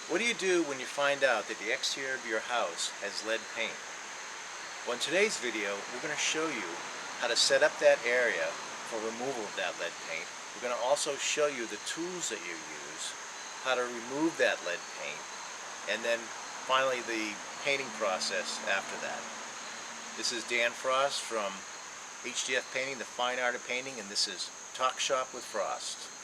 What do you do when you find out that the exterior of your house has lead paint? Well, in today's video, we're going to show you how to set up that area for removal of that lead paint. We're going to also show you the tools that you use, how to remove that lead paint, and then finally the painting process after that. This is Dan Frost from H.D.F Painting, the fine art of painting, and this is Talk Shop with Frost.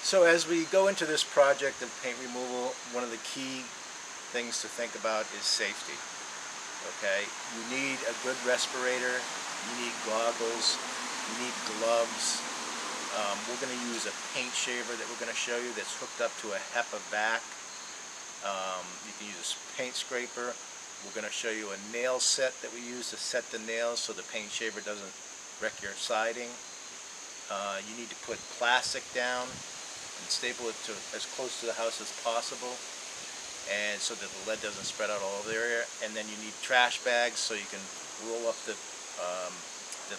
So as we go into this project of paint removal, one of the key things to think about is safety. Okay, you need a good respirator, you need goggles, you need gloves. We're going to use a paint shaver that we're going to show you that's hooked up to a Hepa vac. You can use a paint scraper. We're going to show you a nail set that we use to set the nails so the paint shaver doesn't wreck your siding. You need to put plastic down and staple it to as close to the house as possible, and so that the lead doesn't spread out all over the area. And then you need trash bags so you can roll up the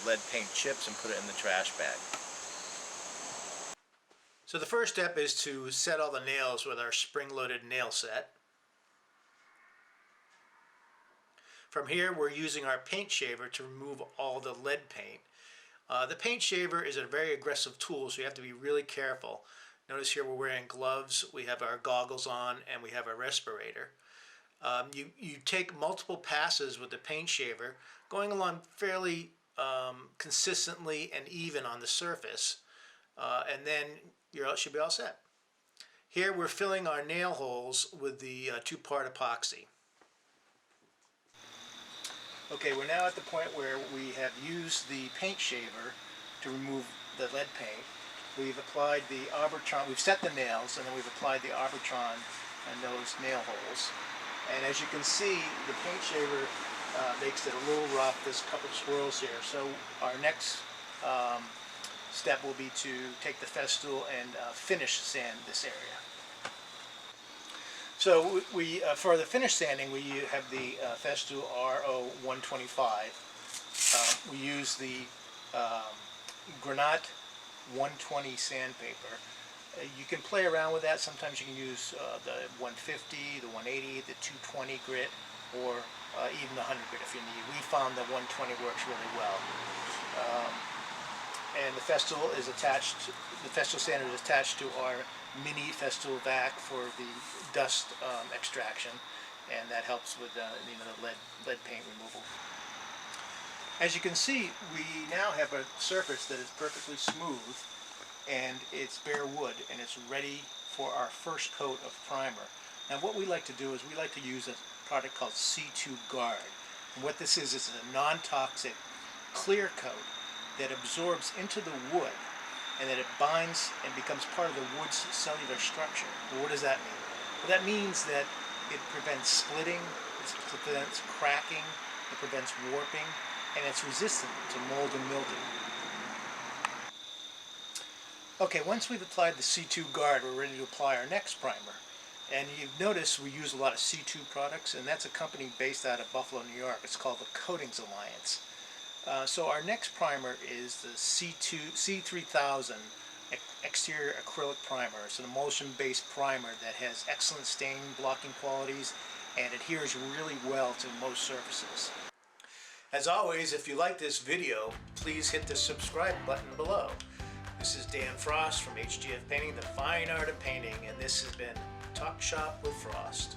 lead paint chips and put it in the trash bag. So the first step is to set all the nails with our spring-loaded nail set. From here, we're using our paint shaver to remove all the lead paint. The paint shaver is a very aggressive tool, so you have to be really careful. Notice here we're wearing gloves, we have our goggles on, and we have our respirator. You take multiple passes with the paint shaver, going along fairly consistently and even on the surface, and then you should be all set. Here we're filling our nail holes with the two-part epoxy. Okay, we're now at the point where we have used the paint shaver to remove the lead paint. We've applied the Arbitron, we've set the nails, and then we've applied the Arbitron on those nail holes. And as you can see, the paint shaver makes it a little rough. There's a couple swirls here. So our next step will be to take the Festool and finish sand this area. So for the finish sanding, we have the Festool RO125. We use the Granat 120 sandpaper. You can play around with that. Sometimes you can use the 150, the 180, the 220 grit, or even the 100 grit if you need. We found the 120 works really well. And the Festool is attached. The Festool sander is attached to our mini Festool vac for the dust extraction, and that helps with the lead paint removal. As you can see, we now have a surface that is perfectly smooth, and it's bare wood, and it's ready for our first coat of primer. Now what we like to do is we like to use a product called C2 Guard. And what this is a non-toxic clear coat that absorbs into the wood, and that it binds and becomes part of the wood's cellular structure. Well, what does that mean? Well, that means that it prevents splitting, it prevents cracking, it prevents warping, and it's resistant to mold and mildew. Okay, once we've applied the C2 Guard, we're ready to apply our next primer. And you've noticed we use a lot of C2 products, and that's a company based out of Buffalo, New York. It's called the Coatings Alliance. So our next primer is the C3000 exterior acrylic primer. It's an emulsion-based primer that has excellent stain blocking qualities and adheres really well to most surfaces. As always, if you like this video, please hit the subscribe button below. This is Dan Frost from H.D.F Painting, the fine art of painting, and this has been Talk Shop with Frost.